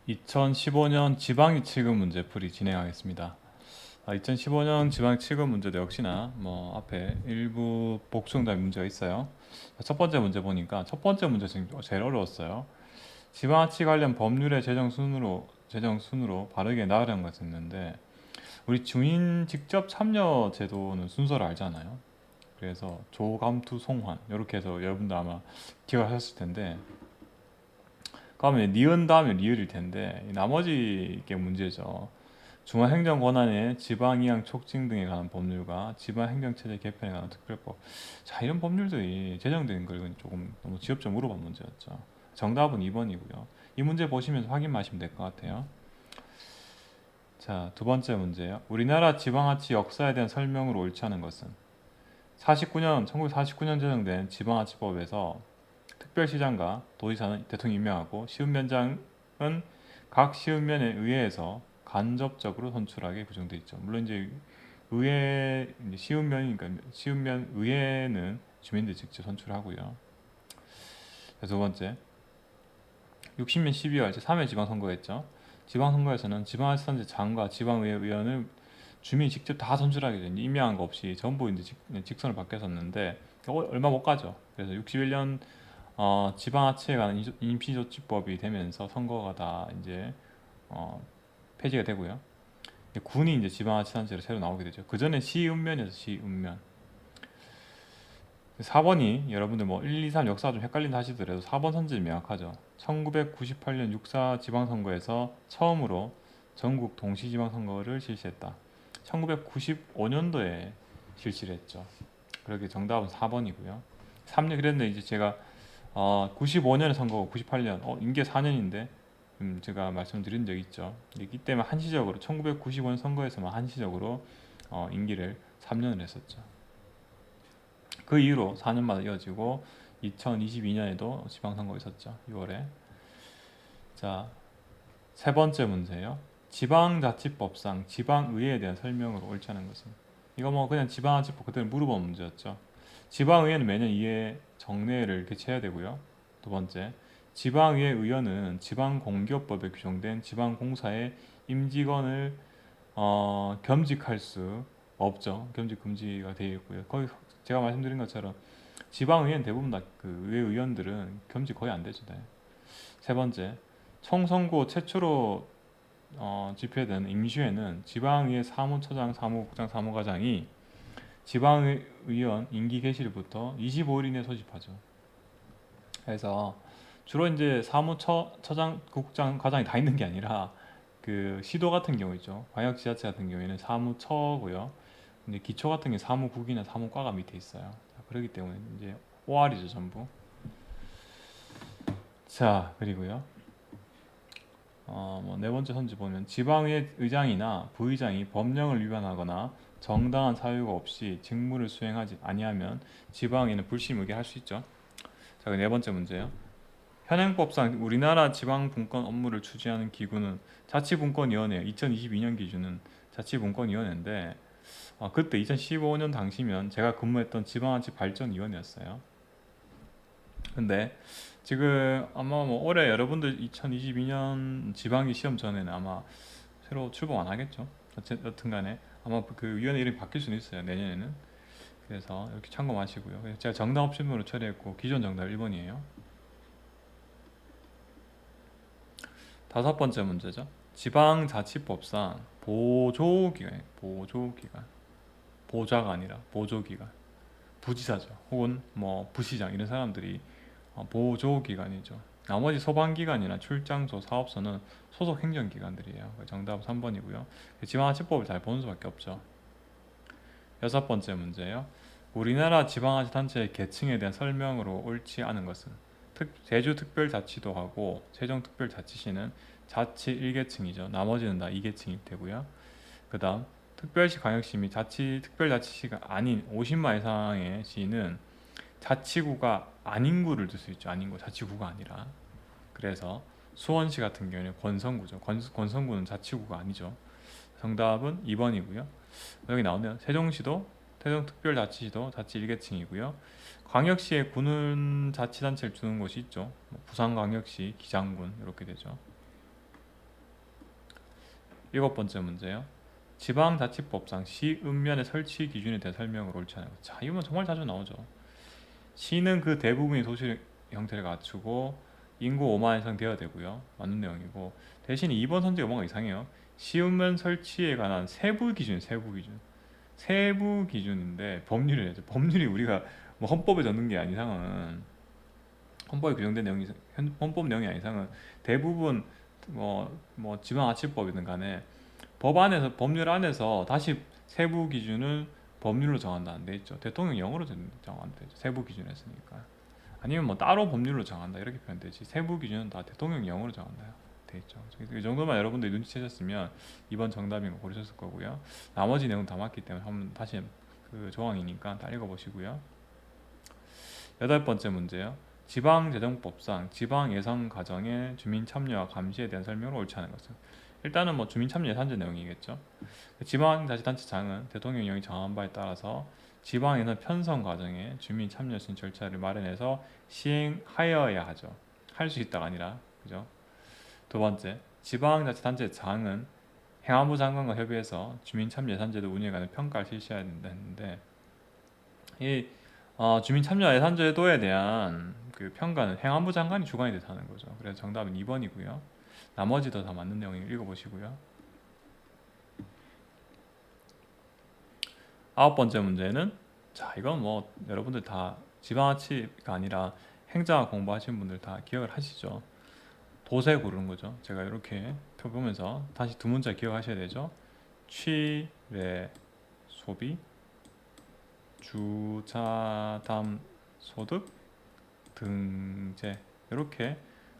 2015년 지방이치금 문제풀이 진행하겠습니다. 2015년 지방이치금 문제도 역시나 앞에 일부 복수응답 문제가 있어요. 첫 번째 문제 보니까 첫 번째 문제 제일 어려웠어요. 지방자치 관련 법률의 제정 순으로 바르게 나가려는 것이었는데, 우리 주민 직접 참여 제도는 순서를 알잖아요. 그래서 조감투 송환 이렇게 해서 여러분들 아마 기억하셨을 텐데, 그러면 니은 다음에 리을일 텐데 나머지 게 문제죠. 중앙행정 권한의 지방이양 촉진 등에 관한 법률과 지방행정체제 개편에 관한 특별법. 자, 이런 법률들이 제정된 걸 조금 너무 지엽적 물어본 문제였죠. 정답은 2번이고요. 이 문제 보시면서 확인하시면 될 것 같아요. 자, 두 번째 문제요. 우리나라 지방자치 역사에 대한 설명으로 옳지 않은 것은? 1949년 제정된 지방자치법에서 특별시장과 도지사는 대통령이 임명하고 시운면장은 각 시운면에 의회에서 간접적으로 선출하게 규정되어 있죠. 물론 이제 의회 시운면이니까 시운면 의회는 주민들이 직접 선출하고요. 두 번째, 60년 12월 제3회 지방선거였죠. 지방선거에서는 지방자치단체장과 지방의회 의원을 주민이 직접 다 선출하게 되죠. 임명한 거 없이 전부 이제 직선을 바뀌었었는데 얼마 못 가죠. 그래서 61년 지방자치에 관한 임시조치법이 되면서 선거가 다 이제 폐지가 되고요. 군이 이제 지방자치단체로 새로 나오게 되죠. 그 전에 시읍면이어서 시읍면. 4번이 여러분들 1, 2, 3 역사가 좀 헷갈린다 하시더라도 4번 선지는 명확하죠. 1998년 6.4 지방선거에서 처음으로 전국 동시지방선거를 실시했다. 1995년도에 실시를 했죠. 그렇게 정답은 4번이고요. 3년 그랬는데 이제 제가 95년에 선거고 98년 임기 4년인데 제가 말씀드린 적 있죠. 이때 한시적으로 1995년 선거에서만 한시적으로 임기를 3년을 했었죠. 그 이후로 4년마다 이어지고 2022년에도 지방선거 있었죠. 6월에. 자, 세 번째 문제예요. 지방자치법상 지방의회에 대한 설명으로 옳지 않은 것은? 이거 그냥 지방자치법 그대로 물어본 문제였죠. 지방의회는 매년 2회 정례를 개최해야 되고요. 두 번째, 지방의회 의원은 지방공기업법에 규정된 지방공사의 임직원을 겸직할 수 없죠. 겸직 금지가 되어 있고요. 거의 제가 말씀드린 것처럼 지방의회는 대부분 다 그 의회 의원들은 겸직 거의 안 되죠. 네. 세 번째, 총선거 최초로 집회된 임시회는 지방의회 사무처장, 사무국장, 사무과장이 지방의원 임기 개시일부터 25일 이내 소집하죠. 그래서 주로 이제 사무처장, 국장, 과장이 다 있는 게 아니라 그 시도 같은 경우 있죠. 광역지자체 같은 경우에는 사무처고요. 근데 기초 같은 게 사무국이나 사무과가 밑에 있어요. 자, 그렇기 때문에 이제 OR이죠 전부. 자, 그리고요. 네 번째 선지 보면 지방의 의장이나 부의장이 법령을 위반하거나 정당한 사유가 없이 직무를 수행하지 아니하면 지방에는 불심의게 할 수 있죠. 자, 네 번째 문제요. 현행법상 우리나라 지방분권 업무를 추진하는 기구는 자치분권위원회예요. 2022년 기준은 자치분권위원회인데 그때 2015년 당시면 제가 근무했던 지방자치발전위원회였어요. 근데 지금 아마 올해 여러분들 2022년 지방기 시험 전에는 아마 새로 출범 안 하겠죠. 어쨌든 간에 아마 그 위원회 이름이 바뀔 수는 있어요. 내년에는. 그래서 이렇게 참고하시고요. 제가 정답 옵션으로 처리했고 기존 정답 1번이에요. 다섯 번째 문제죠. 지방자치법상 보좌가 아니라 보조기관, 부지사죠. 혹은 부시장 이런 사람들이 보조기관이죠. 나머지 소방기관이나 출장소, 사업소는 소속 행정기관들이에요. 정답은 3번이고요. 지방자치법을 잘 보는 수밖에 없죠. 여섯 번째 문제예요. 우리나라 지방자치단체의 계층에 대한 설명으로 옳지 않은 것은? 제주특별자치도하고 세종특별자치시는 자치 1계층이죠. 나머지는 다 2계층이 되고요. 그 다음 특별시, 광역시 및 특별자치시가 아닌 50만 이상의 시는 자치구가 아닌 구를 들 수 있죠. 아닌 구, 자치구가 아니라. 그래서 수원시 같은 경우에는 권선구죠. 권선구는 자치구가 아니죠. 정답은 2번이고요. 여기 나오네요. 세종시도 세종특별자치시도 자치 1계층이고요. 광역시에 군은 자치단체를 주는 곳이 있죠. 부산광역시, 기장군 이렇게 되죠. 7번째 문제요. 지방자치법상 시 읍면의 설치 기준에 대한 설명을 옳지 않은 것. 자, 이건 정말 자주 나오죠. 시는 그 대부분이 도시 형태를 갖추고 인구 5만 이상 되어야 되고요. 맞는 내용이고, 대신 2번 선지가 뭔가 이상해요. 시읍면 설치에 관한 세부 기준, 세부 기준인데 법률이죠. 법률이 우리가 뭐 헌법에 적는 게 아닌 이상은, 헌법에 규정된 내용이, 헌법 내용이 아닌 이상은 대부분 뭐 지방자치법이든 간에 법 안에서, 법률 안에서 다시 세부 기준을 법률로 정한다 안 돼 있죠. 대통령령으로 정한다 되죠. 세부 기준 했으니까. 아니면 뭐 따로 법률로 정한다 이렇게 표현되지. 세부 기준은 다 대통령령으로 정한다 돼 있죠. 이 정도만 여러분들이 눈치채셨으면 이번 정답인 거 고르셨을 거고요. 나머지 내용 다 맞기 때문에 한번 다시 그 조항이니까 다 읽어보시고요. 8번째 문제요. 지방재정법상 지방예산 과정의 주민 참여와 감시에 대한 설명을 옳지 않은 것은. 일단은 뭐 주민참여예산제 내용이겠죠. 지방자치단체장은 대통령령이 정한 바에 따라서 지방예산 편성 과정에 주민 참여 신 절차를 마련해서 시행하여야 하죠. 할 수 있다가 아니라, 그죠? 두 번째, 지방자치단체장은 행안부 장관과 협의해서 주민참여예산제도 운영에 관한 평가를 실시해야 된다는데, 이 주민참여예산제도에 대한 그 평가는 행안부 장관이 주관이 돼서 하는 거죠. 그래서 정답은 2번이고요. 나머지도 다 맞는 내용을 읽어보시고요. 9번째 문제는, 자, 이건 뭐 여러분들 다 지방자치가 아니라 행정학 공부하시는 분들 다 기억을 하시죠. 도세 고르는 거죠. 제가 이렇게 표 보면서 다시 두 문자 기억하셔야 되죠. 취래 소비, 주차담 소득, 등재, 이렇게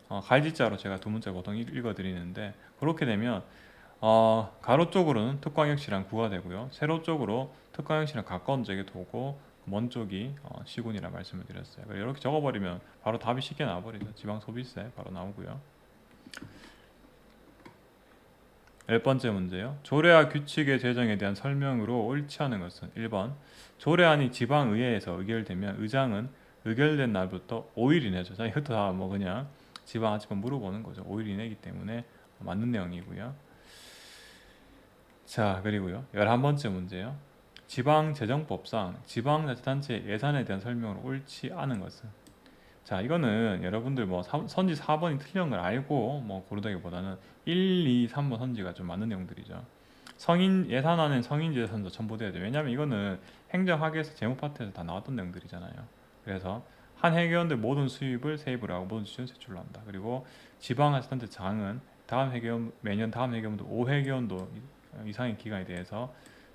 갈지자로 제가 두 문자 보통 읽어드리는데, 그렇게 되면 가로 쪽으로는 특광역시랑 구가 되고요. 세로 쪽으로 특광역시랑 가까운 쪽에 두고 먼 쪽이 시군이라 말씀을 드렸어요. 이렇게 적어버리면 바로 답이 쉽게 나와버리죠. 지방소비세 바로 나오고요. 10번째 문제요. 조례와 규칙의 제정에 대한 설명으로 옳지 않은 것은 1번 조례안이 지방의회에서 의결되면 의장은 의결된 날부터 5일 이내죠. 자, 이것도 다 뭐 그냥 지방자치법 물어보는 거죠. 5일 이내이기 때문에 맞는 내용이고요. 자, 그리고요. 11번째 문제요. 지방재정법상 지방자치단체 예산에 대한 설명으로 옳지 않은 것은. 자, 이거는 여러분들 뭐 선지 4번이 틀린 걸 알고 뭐 고르다기보다는 1, 2, 3번 선지가 좀 맞는 내용들이죠. 성인 예산안엔 성인재산도 첨부돼야 돼요. 왜냐하면 이거는 행정학에서 재무파트에서 다 나왔던 내용들이잖아요. 그래서 한 회계원들 모든 수입을 세입을 하고 모든 수입은 세출을 한다. 그리고 지방자치단체장은 다음 회계원, 매년 다음 회계원도 5회계원도 이상의 기간에 대해서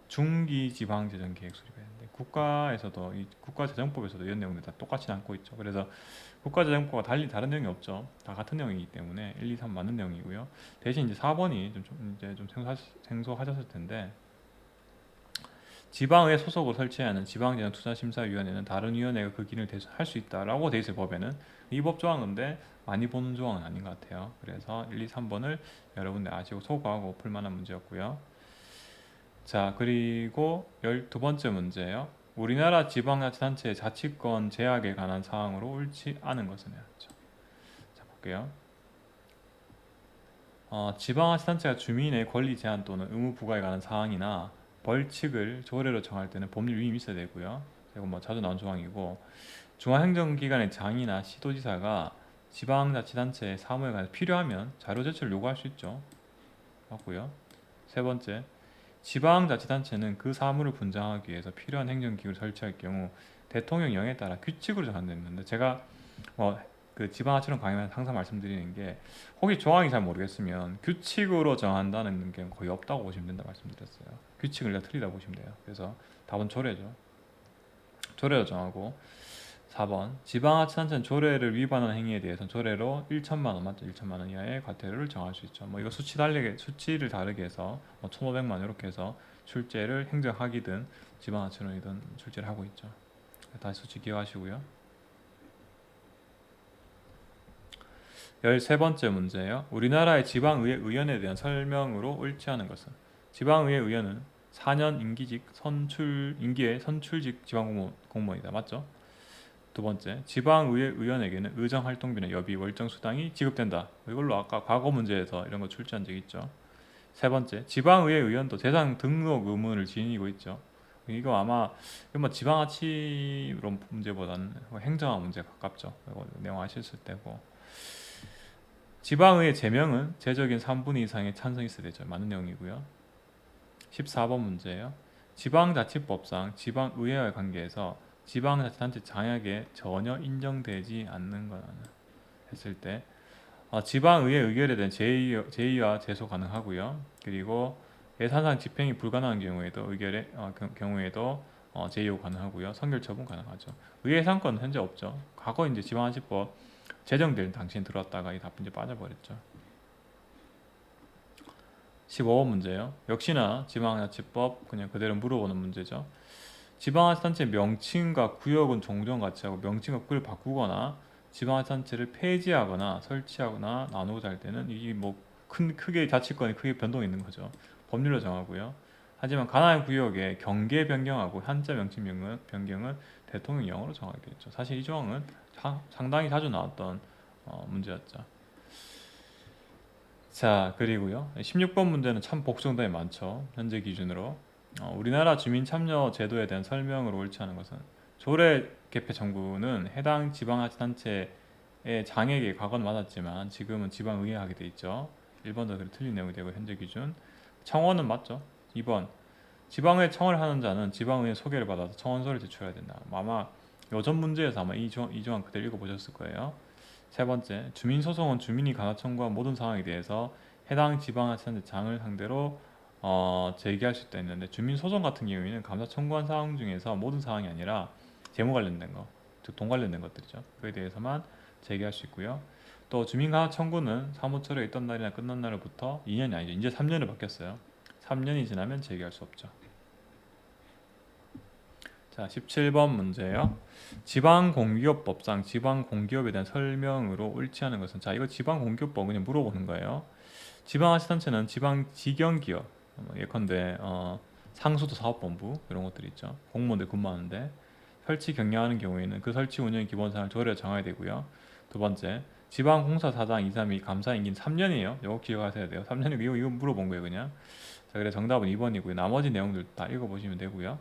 중기 지방재정 계획 수립해야 되는데, 국가에서도 이 국가재정법에서도 이런 내용들 다 똑같이 남고 있죠. 그래서 국가재정법과 달리 다른 내용이 없죠. 다 같은 내용이기 때문에 1, 2, 3 맞는 내용이고요. 대신 이제 4번이 좀 생소하셨을 텐데, 지방의회 소속으로 설치해야 하는 지방재정투자심사위원회는 다른 위원회가 그 기능을 할 수 있다라고 돼 있어요. 법에는. 이 법 조항인데 많이 보는 조항은 아닌 것 같아요. 그래서 1, 2, 3번을 여러분들 아시고 소거하고 풀만한 문제였고요. 자, 그리고 12번째 문제예요. 우리나라 지방자치단체의 자치권 제약에 관한 사항으로 옳지 않은 것은 해야죠. 자, 볼게요. 지방자치단체가 주민의 권리 제한 또는 의무 부과에 관한 사항이나 벌칙을 조례로 정할 때는 법률 위임이 있어야 되고요. 이건 뭐 자주 나온 조항이고, 중앙행정기관의 장이나 시도지사가 지방자치단체의 사무에 관해 필요하면 자료 제출을 요구할 수 있죠. 맞고요. 세 번째, 지방자치단체는 그 사무를 분장하기 위해서 필요한 행정기구를 설치할 경우 대통령령에 따라 규칙으로 정한되는데, 제가 그 지방자치론 강의에서 항상 말씀드리는 게, 혹시 조항이 잘 모르겠으면 규칙으로 정한다는 게 거의 없다고 보시면 된다 말씀드렸어요. 규칙을 내가 틀리다 보시면 돼요. 그래서 답은 조례죠. 조례로 정하고, 4번 지방자치단체는 조례를 위반한 행위에 대해서는 조례로 1천만 원, 맞죠? 1천만 원 이하의 과태료를 정할 수 있죠. 뭐 이거 수치를 다르게 해서 1,500만 원 이렇게 해서 출제를 행정학이든 지방자치론이든 출제를 하고 있죠. 다시 수치 기억하시고요. 13번째 문제예요. 우리나라의 지방의회 의원에 대한 설명으로 옳지 않은 것은. 지방의회 의원은 4년 임기의 선출직 지방공무원이다. 맞죠? 두 번째, 지방의회 의원에게는 의정활동비나 여비, 월정수당이 지급된다. 이걸로 아까 과거 문제에서 이런 거 출제한 적 있죠. 세 번째, 지방의회 의원도 대상 등록 의무를 지니고 있죠. 이거 아마 이거 뭐 지방자치론 문제보다는 행정화 문제에 가깝죠. 이거 내용 아셨을 때고. 지방의회 제명은 제적인 3분의 2 이상의 찬성이 있어야 되죠. 맞는 내용이고요. 14번 문제예요. 지방자치법상 지방의회와의 관계에서 지방자치단체 장악에 전혀 인정되지 않는 거는 했을 때 지방의회 의결에 대한 제의와 제소 가능하고요. 그리고 예산상 집행이 불가능한 경우에도 경우에도 제의 요구 가능하고요. 선결 처분 가능하죠. 의회 예산권은 현재 없죠. 과거 이제 지방자치법 제정될 당시에 들어왔다가 이 답변 이제 빠져버렸죠. 15번 문제예요. 역시나 지방자치법 그냥 그대로 물어보는 문제죠. 지방자치단체 명칭과 구역은 종종 같이 하고 명칭과 구역을 바꾸거나 지방자치단체를 폐지하거나 설치하거나 나누고자 할 때는 이게 뭐 크게 자치권이 크게 변동이 있는 거죠. 법률로 정하고요. 하지만 관할 구역의 경계 변경하고 한자 명칭 변경은 대통령령으로 정하겠죠. 사실 이 조항은 상당히 자주 나왔던 문제였죠. 자, 그리고요. 16번 문제는 참 복잡성이 많죠. 현재 기준으로. 우리나라 주민 참여 제도에 대한 설명으로 옳지 않은 것은 조례 개폐 정부는 해당 지방자치단체의 장에게 과거는 맞았지만 지금은 지방의회 하게 돼 있죠. 1번도 그래 틀린 내용이 되고 현재 기준. 청원은 맞죠. 2번 지방의회 청원을 하는 자는 지방의회 소개를 받아서 청원서를 제출해야 된다. 아마 요전 문제에서 아마 이 조항 그대로 읽어보셨을 거예요. 세 번째, 주민소송은 주민이 가사 청구한 모든 상황에 대해서 해당 지방자치단체 장을 상대로 제기할 수 있다 했는데 주민소송 같은 경우에는 감사 청구한 사항 중에서 모든 사항이 아니라 재무 관련된 거, 즉 돈 관련된 것들이죠. 그에 대해서만 제기할 수 있고요. 또 주민가사 청구는 사무처에 있던 날이나 끝난 날부터 2년이 아니죠. 이제 3년을 바뀌었어요. 3년이 지나면 제기할 수 없죠. 자, 17번 문제예요. 지방공기업법상 지방공기업에 대한 설명으로 옳지 않은 것은 이거 지방공기업법 그냥 물어보는 거예요. 지방자치단체는 지방직영기업 예컨대 상수도 사업본부 이런 것들이 있죠. 공무원들 근무하는데 설치 경영하는 경우에는 그 설치 운영 기본사항을 조례로 정해야 되고요. 두 번째, 지방공사사장 2, 3위 감사 임기는 3년이에요. 이거 기억하셔야 돼요. 3년이고 이거 물어본 거예요 그냥. 자, 그래 정답은 2번이고요. 나머지 내용들 다 읽어보시면 되고요.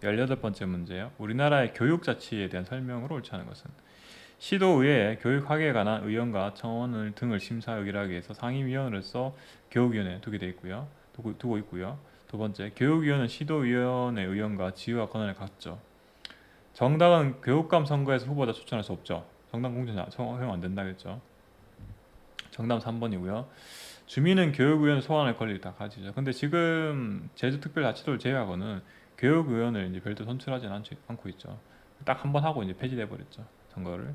18번째 문제요. 우리나라의 교육자치에 대한 설명으로 옳지 않은 것은 시도의회에 교육학에 관한 의원과 청원 등을 심사 의결하기 위해서 상임위원으로서 교육위원회 두고 있고요. 두 번째, 교육위원은 시도위원회 의원과 지위와 권한을 갖죠. 정당은 교육감 선거에서 후보자 추천할 수 없죠. 정당 공천 허용 안 된다 그랬죠. 정답 3번이고요. 주민은 교육위원 소환할 권리를 다 가지죠. 근데 지금 제주특별자치도를 제외하고는 교육위원을 이제 별도 선출하지 않고 있죠. 딱 한 번 하고 이제 폐지돼 버렸죠. 선거를.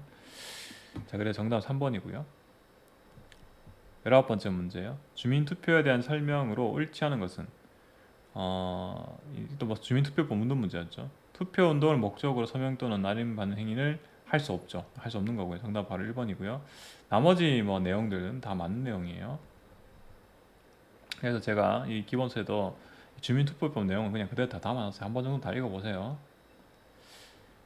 자, 그래서 정답 3번이고요. 19번째 문제예요. 주민투표에 대한 설명으로 옳지 않은 것은 또 뭐 주민투표법 묻는 문제였죠. 투표운동을 목적으로 서명 또는 날인받는 행위를 할 수 없죠. 할 수 없는 거고요. 정답 바로 1번이고요. 나머지 뭐 내용들은 다 맞는 내용이에요. 그래서 제가 이 기본서에도 주민투표법 내용은 그냥 그대로 다 담아놨어요. 한 번 정도 다 읽어보세요.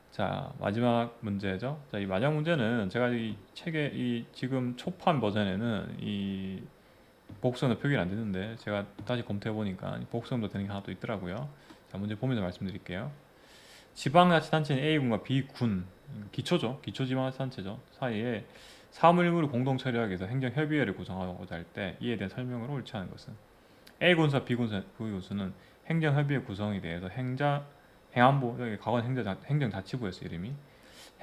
자, 마지막 문제죠. 자, 이 마지막 문제는 제가 이 책의 지금 초판 버전에는 이 복수성도 표기가 안 되는데 제가 다시 검토해 보니까 복수성도 되는 게 하나 또 있더라고요. 자, 문제 보면서 말씀드릴게요. 지방자치단체는 A군과 B군, 기초죠. 기초지방자치단체죠. 사이에 사무일부를 공동 처리하기 위해서 행정협의회를 구성하고자 할 때 이에 대한 설명으로 옳지 않은 것은 A군수와 B군수는 행정협의회 구성에 대해서 행안부, 여기 과거는 행정자치부였어요 이름이.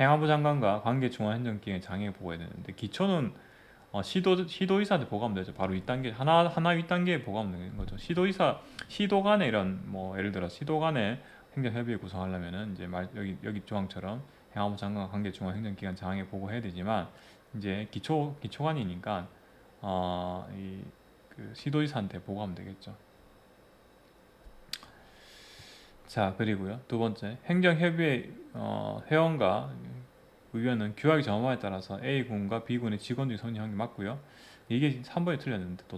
행안부 장관과 관계 중앙행정기관에 장애에 보고해야 되는데 기초는 시도의사한테 보고하면 되죠. 바로 윗단계 하나 윗단계에 보고하면 되는 거죠. 시도 간에 이런 뭐 예를 들어 시도 간에 행정협의회 구성하려면은 이제 여기 조항처럼 행안부 장관과 관계 중앙행정기관 장애에 보고해야 되지만 이제 기초관이니까 그 시도의사한테 보고하면 되겠죠. 자, 그리고요. 두 번째, 행정협의회 회원과 의원은 규약의 정황에 따라서 A군과 B군의 직원들이 선임하는 게 맞고요. 이게 3번이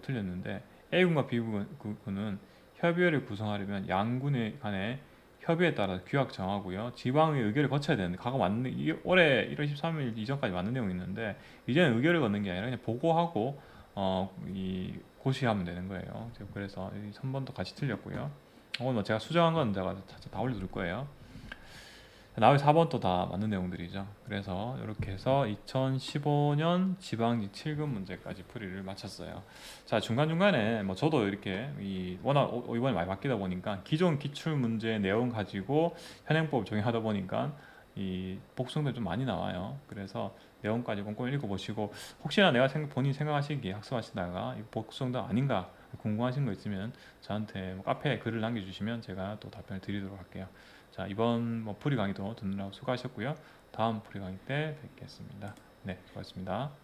틀렸는데 A군과 B군은 협의회를 구성하려면 양군의 간의 협의에 따라 규약 정하고요. 지방의 의결을 거쳐야 되는데 과거 맞는 이게 올해 1월 13일 이전까지 맞는 내용이 있는데 이제는 의결을 걷는 게 아니라 그냥 보고하고 이 고시하면 되는 거예요. 그래서 이 3번도 같이 틀렸고요. 오늘 뭐 제가 수정한 건 제가 다 올려둘 거예요. 나머지 4번도 다 맞는 내용들이죠. 그래서 이렇게 해서 2015년 지방직 7급 문제까지 풀이를 마쳤어요. 자, 중간중간에 뭐 저도 이렇게 워낙 이번에 많이 바뀌다 보니까 기존 기출 문제 내용 가지고 현행법 적용하다 보니까 이 복수형도 좀 많이 나와요. 그래서 내용까지 꼼꼼히 읽어보시고 혹시나 내가 본인이 생각하시기에 학습하시다가 이 복수형도 아닌가 궁금하신 거 있으면 저한테 뭐 카페에 글을 남겨주시면 제가 또 답변을 드리도록 할게요. 자, 이번 뭐 풀이 강의도 듣느라고 수고하셨고요. 다음 풀이 강의 때 뵙겠습니다. 네, 수고하셨습니다.